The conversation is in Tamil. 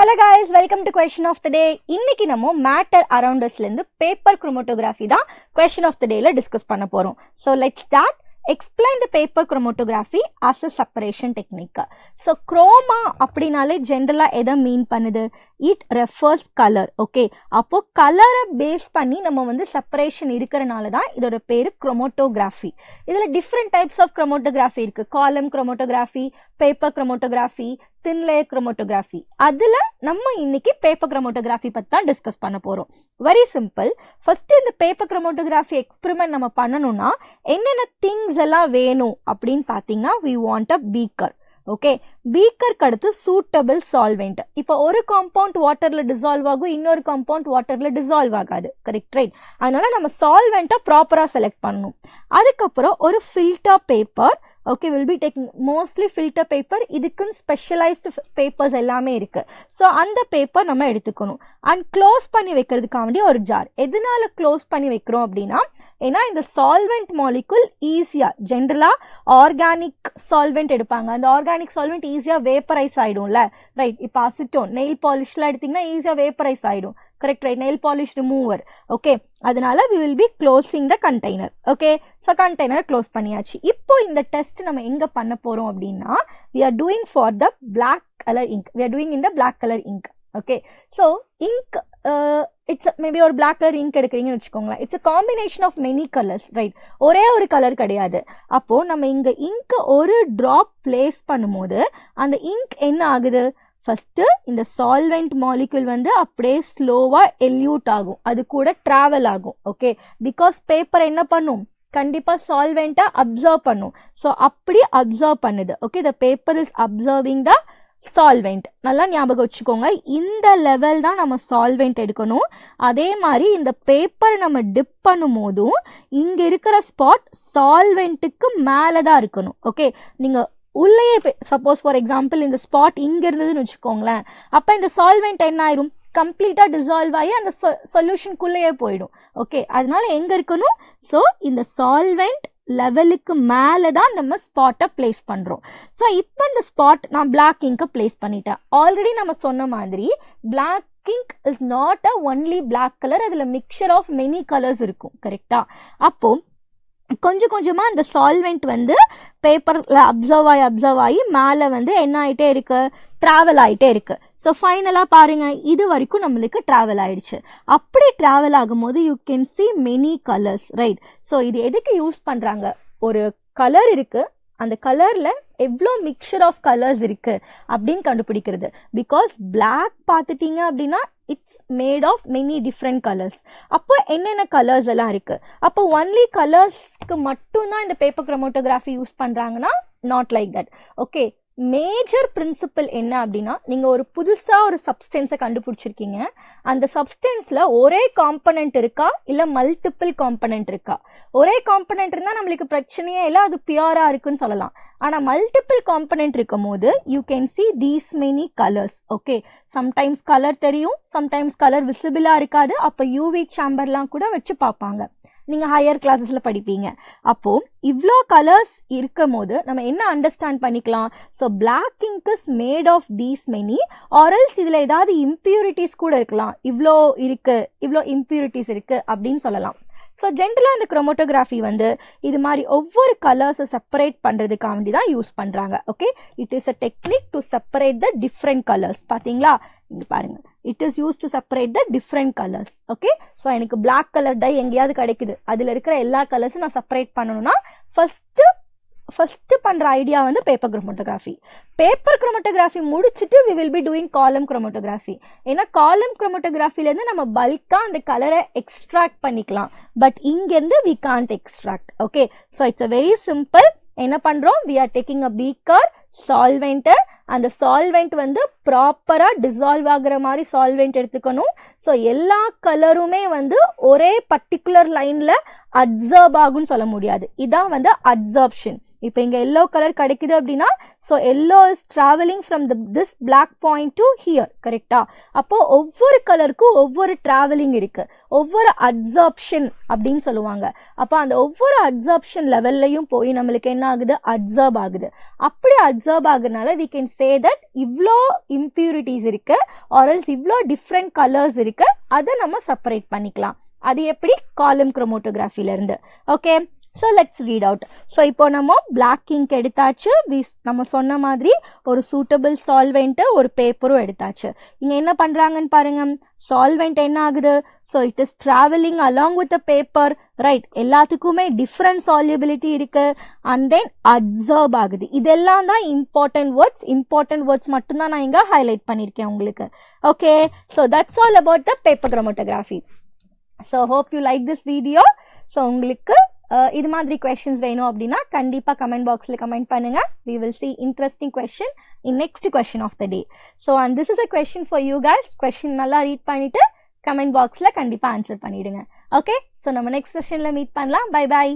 Hello guys, welcome to question of the day. இன்னைக்கு நம்ம matter around usல இருந்து paper chromatography தான் question of the dayல discuss பண்ண போறோம். So let's start. Explain the paper chromatography as a separation technique. So chroma அப்படினாலே ஜெனரலா எதை மீன் பண்ணுது? It refers color. Okay, அப்போ கலரை பேஸ் பண்ணி நம்ம வந்து செப்பரேஷன் இருக்கிறனால தான் இதோட பேரு chromatography. இதுல different types of chromatography இருக்கு. Column chromatography, paper chromatography, thin layer chromatography. அதுல நம்ம இன்னைக்கு paper chromatography பத்தி தான் டிஸ்கஸ் பண்ண போறோம். Very simple. First இந்த paper chromatography experiment நம்ம பண்ணனும்னா என்னென்ன things எல்லாம் வேணும் அப்படின்னு பாத்தீங்கன்னா we want a beaker. Okay, பீக்கருக்கு அடுத்து சூட்டபிள் சால்வெண்ட். இப்போ ஒரு காம்பவுண்ட் வாட்டர்ல டிசால்வ் ஆகும், இன்னொரு காம்பவுண்ட் வாட்டர்ல டிசால்வ் ஆகாது. Correct, right? அதனால நம்ம சால்வெண்ட்டை ப்ராப்பரா செலக்ட் பண்ணணும். அதுக்கப்புறம் ஒரு filter paper. Okay, will be taking mostly filter paper. இதுக்குன்னு ஸ்பெஷலைஸ்டு பேப்பர்ஸ் எல்லாமே இருக்கு. ஸோ அந்த பேப்பர் நம்ம எடுத்துக்கணும். அண்ட் க்ளோஸ் பண்ணி வைக்கிறதுக்காக வேண்டிய ஒரு ஜார். எதனால க்ளோஸ் பண்ணி வைக்கிறோம் அப்படின்னா, ஏன்னா இந்த சால்வெண்ட் மாலிகுல் ஈஸியா, ஜென்ரலா ஆர்கானிக் சால்வெண்ட் எடுப்பாங்க, அந்த ஆர்கானிக் சால்வெண்ட் ஈஸியா வேப்பரைஸ் ஆயிடும்ல, ரைட்? இப்போ அசிட்டோன், நெயில் பாலிஷ்ல எடுத்தீங்கன்னா ஈஸியா வேப்பரைஸ் ஆயிடும். Correct, right? Nail polish remover. Okay, அதனால we will be closing the container. Okay, so container close பண்ணியாச்சு. இப்போ இந்த டெஸ்ட் நம்ம எங்க பண்ண போறோம் அப்படின்னா, we are doing for the black color ink. We are doing in the black color ink. Okay, so ink it's maybe ஒரு பிளாக் கலர் இங்க் எடுக்கிறீங்கன்னு வச்சுக்கோங்களேன். It's a combination of many colours, right? ஒரே ஒரு கலர் கிடையாது. அப்போ நம்ம இங்க இங்க் ஒரு டிராப் பிளேஸ் பண்ணும்போது அந்த இங்க் என்ன ஆகுது? ஃபர்ஸ்ட் இந்த சால்வெண்ட் மாலிகுல் வந்து அப்படியே ஸ்லோவா எல்யூட் ஆகும், அது கூட டிராவல் ஆகும். ஓகே, பிகாஸ் பேப்பர் என்ன பண்ணும்? கண்டிப்பா சால்வெண்ட்டை அப்சர்வ் பண்ணும். ஸோ அப்படி அப்சர்வ் பண்ணுது. Okay, the paper is absorbing the solvent. நல்லா ஞாபகம் வச்சுக்கோங்க, இந்த லெவல் தான் நம்ம சால்வெண்ட் எடுக்கணும். அதே மாதிரி இந்த பேப்பர் நம்ம டிப் பண்ணும் போதும் இங்க இருக்கிற ஸ்பாட் சால்வெண்ட்டுக்கு மேலதான் இருக்கணும். ஓகே, நீங்க உள்ளேயே சப்போஸ் ஃபார் எக்ஸாம்பிள் இந்த ஸ்பாட் இங்க இருந்ததுன்னு வச்சுக்கோங்களேன், அப்ப இந்த சால்வெண்ட் என்ன ஆயிரும்? கம்ப்ளீட்டா டிசால்வ் ஆகி அந்த சொல்யூஷனுக்குள்ளேயே போயிடும். ஓகே, அதனால எங்க இருக்கணும்? ஸோ இந்த சால்வெண்ட் லெவலுக்கு மேலே தான் நம்ம ஸ்பாட்டை பிளேஸ் பண்ணுறோம். ஸோ இப்போ இந்த ஸ்பாட் நான் பிளாக் இங்கை பிளேஸ் பண்ணிட்டேன். ஆல்ரெடி நம்ம சொன்ன மாதிரி black ink is not a only black colour, அதில் மிக்சர் ஆஃப் மெனி கலர்ஸ் இருக்கும். கரெக்டா? அப்போ கொஞ்சம் கொஞ்சமாக இந்த சால்வெண்ட் வந்து பேப்பரில் அப்சர்வ் ஆகி மேலே வந்து என்ன ஆகிட்டே இருக்கு? ட்ராவல் ஆகிட்டே இருக்கு. ஸோ ஃபைனலாக பாருங்க, இது வரைக்கும் நம்மளுக்கு ட்ராவல் ஆயிடுச்சு. அப்படி ட்ராவல் ஆகும்போது you can see many colours, right? So இது எதுக்கு யூஸ் பண்ணுறாங்க? ஒரு கலர் இருக்கு, அந்த கலர்ல எவ்வளோ மிக்சர் ஆஃப் கலர்ஸ் இருக்கு அப்படின்னு கண்டுபிடிக்கிறது. பிகாஸ் பிளாக் பார்த்துட்டீங்க அப்படின்னா it's made of many different colours. அப்போ என்னென்ன கலர்ஸ் எல்லாம் இருக்கு? அப்போ ஒன்லி கலர்ஸ்க்கு மட்டும்தான் இந்த பேப்பர் கிரோமோட்டோகிராஃபி யூஸ் பண்றாங்கன்னா not like that. Okay, major principle என்ன அப்படின்னா, நீங்க ஒரு புதுசா ஒரு சப்ஸ்டன்ஸை கண்டுபிடிச்சிருக்கீங்க, அந்த சப்ஸ்டன்ஸ்ல ஒரே காம்பனன்ட் இருக்கா இல்ல மல்டிபிள் காம்பனன்ட் இருக்கா? ஒரே காம்பனன்ட் இருந்தா நம்மளுக்கு பிரச்சனையே இல்லை, அது பியூரா இருக்குன்னு சொல்லலாம். ஆனா மல்டிபிள் காம்பனன்ட் இருக்கும் போது you can see these many colours. Okay, sometimes colour தெரியும், சம்டைம்ஸ் கலர் விசிபிளா இருக்காது. அப்ப யூவி சாம்பர்லாம் கூட வச்சு பார்ப்பாங்க, நீங்க ஹையர் கிளாஸஸ்ல படிப்பீங்க. அப்போ இவ்வளோ கலர்ஸ் இருக்கும் போது நம்ம என்ன அண்டர்ஸ்டாண்ட் பண்ணிக்கலாம்? So black ink is made of these many, ஆர்எல்ஸ் இதுல ஏதாவது இம்பியூரிட்டிஸ் கூட இருக்கலாம். இவ்வளோ இருக்கு, இவ்வளோ இம்பியூரிட்டிஸ் இருக்கு அப்படின்னு சொல்லலாம். ஸோ ஜென்ரலாக இந்த குரோமோட்டோகிராஃபி வந்து இது மாதிரி ஒவ்வொரு கலர்ஸை செப்பரேட் பண்ணுறதுக்காக வேண்டி தான் யூஸ் பண்ணுறாங்க. Okay, it is a technique to separate the different colours. பார்த்தீங்களா? இங்க பாருங்க, it is use to separate the different colours. Okay, so எனக்கு பிளாக் கலர் டை எங்கேயாவது கிடைக்குது, அதில் இருக்கிற எல்லா கலர்ஸும் நான் செப்பரேட் பண்ணணும்னா ஃபர்ஸ்ட் பண்ற ஐடியா வந்து பேப்பர் குரோமோட்டோகிராஃபி. பேப்பர் குரோமோட்டோகிராஃபி முடிச்சுட்டு we will be doing காலம் குரோமோட்டோகிராஃபி. ஏன்னா காலம் குரோமோட்டோகிராஃபில இருந்து நம்ம பல்கா அந்த கலரை எக்ஸ்ட்ராக்ட் பண்ணிக்கலாம், பட் இங்க இருந்து we can't extract. Okay, so it's a very simple. என்ன பண்றோம்? we are taking a beaker, solvent, அந்த சால்வெண்ட் வந்து ப்ராப்பரா டிசால்வ் ஆகுற மாதிரி சால்வெண்ட் எடுத்துக்கணும். ஸோ எல்லா கலருமே வந்து ஒரே பர்டிகுலர் லைன்ல அப்சர்வ் ஆகும்னு சொல்ல முடியாது. இதான் வந்து அப்சர்ப்ஷன். இப்போ இங்க எல்லோ கலர் கிடைக்குது அப்படின்னா, so yellow is travelling from this black point to here. கரெக்டா? அப்போ ஒவ்வொரு கலருக்கும் ஒவ்வொரு டிராவலிங் இருக்கு, ஒவ்வொரு அப்சர்ப்ஷன் அப்படின்னு சொல்லுவாங்க. அப்போ அந்த ஒவ்வொரு அப்சர்ப்ஷன் லெவல்லையும் போய் நம்மளுக்கு என்ன ஆகுது? அப்சர்வ் ஆகுது. அப்படி observe ஆகுறதுனால we can say that இவ்வளோ impurities இருக்கு or else இவ்வளோ different colors இருக்கு, அதை நம்ம செப்பரேட் பண்ணிக்கலாம். அது எப்படி? காலம் குரோமோட்டோகிராஃபில இருந்து. Okay, so let's read out. So இப்போ நம்ம பிளாக் இங்க் எடுத்தாச்சு, நம்ம சொன்ன மாதிரி ஒரு சூட்டபிள் சால்வெண்ட்டு ஒரு பேப்பரும் எடுத்தாச்சு. இங்கே என்ன பண்ணுறாங்கன்னு பாருங்க, சால்வெண்ட் என்ன ஆகுது? So it is travelling along with the paper, right? எல்லாத்துக்குமே டிஃப்ரெண்ட் சால்யூபிலிட்டி இருக்கு அண்ட் தென் அப்சர்வ் ஆகுது. இதெல்லாம் தான் இம்பார்ட்டன்ட் வேர்ட்ஸ் மட்டும்தான் நான் இங்கே ஹைலைட் பண்ணியிருக்கேன் உங்களுக்கு. Okay, so that's all about the paper chromatography. So hope you like this video. So உங்களுக்கு இது மாதிரி questions வேணும் அப்படின்னா கண்டிப்பாக கமெண்ட் பாக்ஸில் கமெண்ட் பண்ணுங்க. we will see interesting question in next question of the day. So and this is a question for you guys. question நல்லா ரீட் பண்ணிட்டு கமெண்ட் பாக்ஸில் கண்டிப்பாக ஆன்சர் பண்ணிடுங்க. ஓகே, ஸோ நம்ம நெக்ஸ்ட் செஷனில் மீட் பண்ணலாம். Bye bye.